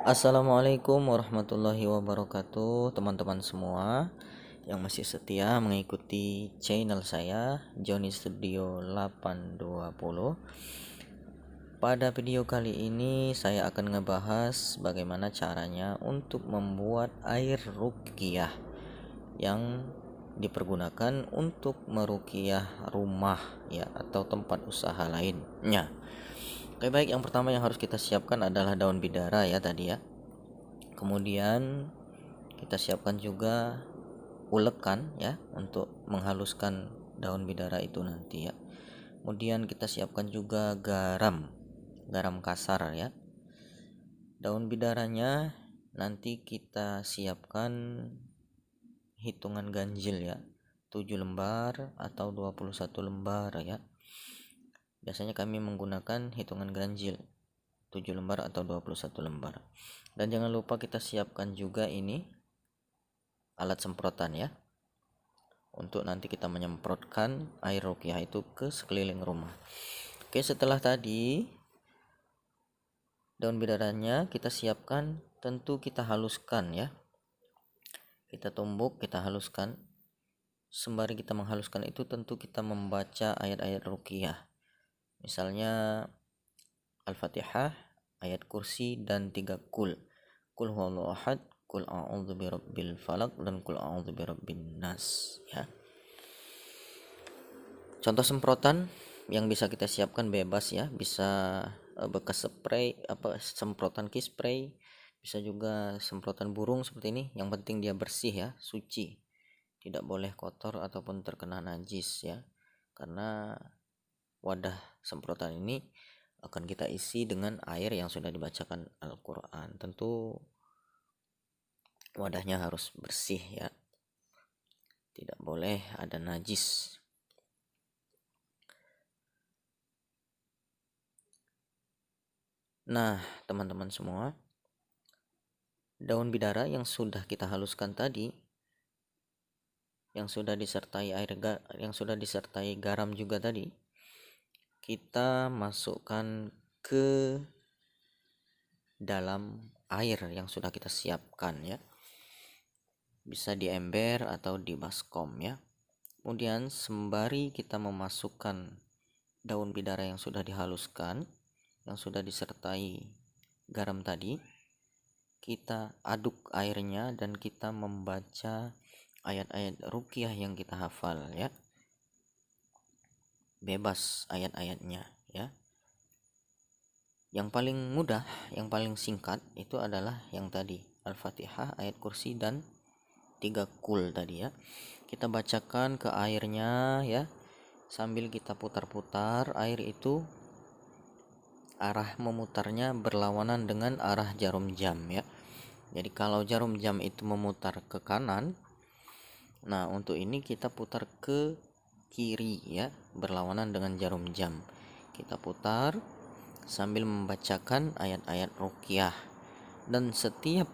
Assalamualaikum warahmatullahi wabarakatuh, teman-teman semua yang masih setia mengikuti channel saya Johnny Studio 820. Pada video kali ini saya akan ngebahas bagaimana caranya untuk membuat air ruqyah yang dipergunakan untuk meruqyah rumah ya atau tempat usaha lainnya. Oke, baik, yang pertama yang harus kita siapkan adalah daun bidara ya tadi ya. Kemudian kita siapkan juga ulekan ya untuk menghaluskan daun bidara itu nanti ya. Kemudian kita siapkan juga garam kasar ya. Daun bidaranya nanti kita siapkan hitungan ganjil ya, 7 lembar atau 21 lembar ya. Biasanya kami menggunakan hitungan ganjil 7 lembar atau 21 lembar. Dan jangan lupa kita siapkan juga ini alat semprotan ya, untuk nanti kita menyemprotkan air ruqyah itu ke sekeliling rumah. Oke, setelah tadi daun bidaranya kita siapkan, tentu kita haluskan ya. Kita tumbuk, kita haluskan. Sembari kita menghaluskan itu tentu kita membaca ayat-ayat ruqyah. Misalnya Al-Fatihah, ayat kursi, dan 3 kul. Kul huwallahu ahad, kul a'udzu birabbil falaq, dan kul a'udzu birabbin nas ya. Contoh semprotan yang bisa kita siapkan bebas ya, bisa bekas spray, semprotan key spray, bisa juga semprotan burung seperti ini. Yang penting dia bersih ya, suci, tidak boleh kotor ataupun terkena najis ya, karena wadah semprotan ini akan kita isi dengan air yang sudah dibacakan Al-Quran. Tentu wadahnya harus bersih ya, tidak boleh ada najis. Nah, teman-teman semua, daun bidara yang sudah kita haluskan tadi, yang sudah disertai garam juga tadi, kita masukkan ke dalam air yang sudah kita siapkan ya. Bisa di ember atau di baskom ya. Kemudian sembari kita memasukkan daun bidara yang sudah dihaluskan, yang sudah disertai garam tadi, kita aduk airnya dan kita membaca ayat-ayat ruqyah yang kita hafal ya. Bebas ayat-ayatnya ya. Yang paling mudah, yang paling singkat itu adalah yang tadi, Al-Fatihah, ayat kursi, dan 3 kul tadi ya. Kita bacakan ke airnya ya, sambil kita putar-putar. Air itu arah memutarnya berlawanan dengan arah jarum jam ya. Jadi kalau jarum jam itu memutar ke kanan, nah untuk ini kita putar ke kiri ya, berlawanan dengan jarum jam. Kita putar sambil membacakan ayat-ayat ruqyah. Dan setiap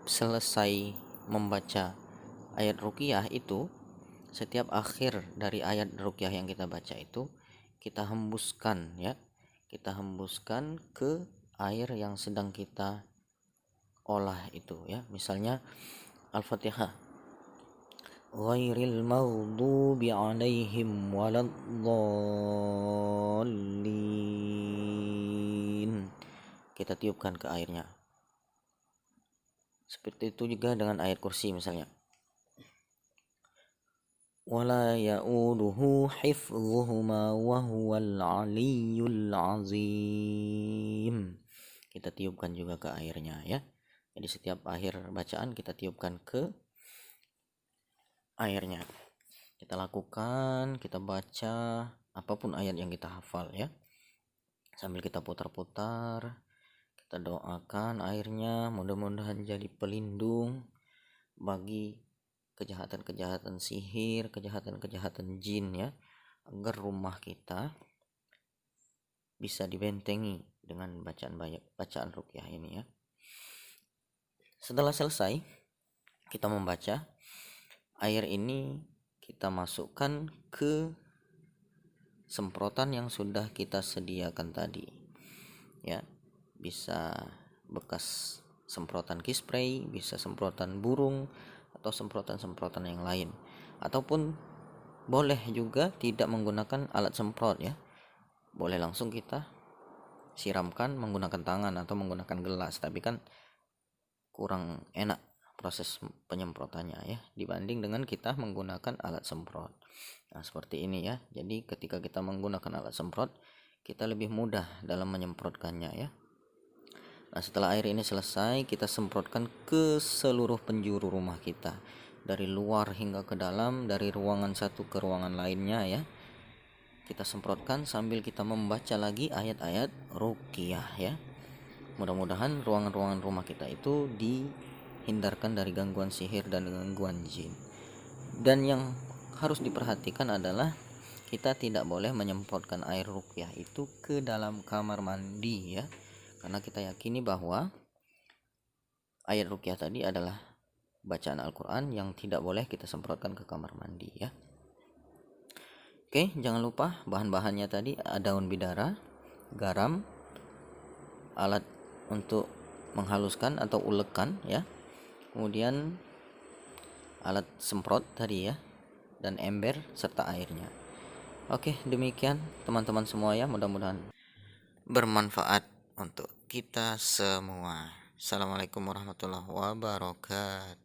selesai membaca ayat ruqyah itu, setiap akhir dari ayat ruqyah yang kita baca itu, kita hembuskan ya, kita hembuskan ke air yang sedang kita olah itu ya. Misalnya Al-Fatihah, ghairil maghdubi alaihim waladdallin, kita tiupkan ke airnya. Seperti itu juga dengan ayat kursi, misalnya wala ya'uduhu hifdhuhuma wa huwal aliyyul azim, kita tiupkan juga ke airnya ya. Jadi setiap akhir bacaan kita tiupkan ke airnya. Kita lakukan, kita baca apapun ayat yang kita hafal ya, sambil kita putar-putar. Kita doakan airnya mudah-mudahan jadi pelindung bagi kejahatan-kejahatan sihir, kejahatan-kejahatan jin ya, agar rumah kita bisa dibentengi dengan bacaan ruqyah ini ya. Setelah selesai kita membaca, air ini kita masukkan ke semprotan yang sudah kita sediakan tadi ya. Bisa bekas semprotan key spray, bisa semprotan burung, atau semprotan-semprotan yang lain. Ataupun boleh juga tidak menggunakan alat semprot ya. Boleh langsung kita siramkan menggunakan tangan atau menggunakan gelas, tapi kan kurang enak proses penyemprotannya ya dibanding dengan kita menggunakan alat semprot. Nah, seperti ini ya. Jadi ketika kita menggunakan alat semprot, kita lebih mudah dalam menyemprotkannya ya. Nah, setelah air ini selesai, kita semprotkan ke seluruh penjuru rumah kita, dari luar hingga ke dalam, dari ruangan satu ke ruangan lainnya ya. Kita semprotkan sambil kita membaca lagi ayat-ayat ruqyah ya. Mudah-mudahan ruangan-ruangan rumah kita itu dihindarkan dari gangguan sihir dan gangguan jin. Dan yang harus diperhatikan adalah kita tidak boleh menyemprotkan air ruqyah itu ke dalam kamar mandi ya. Karena kita yakini bahwa ayat ruqyah tadi adalah bacaan Al-Quran yang tidak boleh kita semprotkan ke kamar mandi ya. Oke, jangan lupa bahan-bahannya tadi ada daun bidara, garam, alat untuk menghaluskan atau ulekan ya, kemudian alat semprot tadi ya, dan ember serta airnya. Oke, demikian teman-teman semua ya, mudah-mudahan bermanfaat untuk kita semua. Assalamualaikum warahmatullahi wabarakatuh.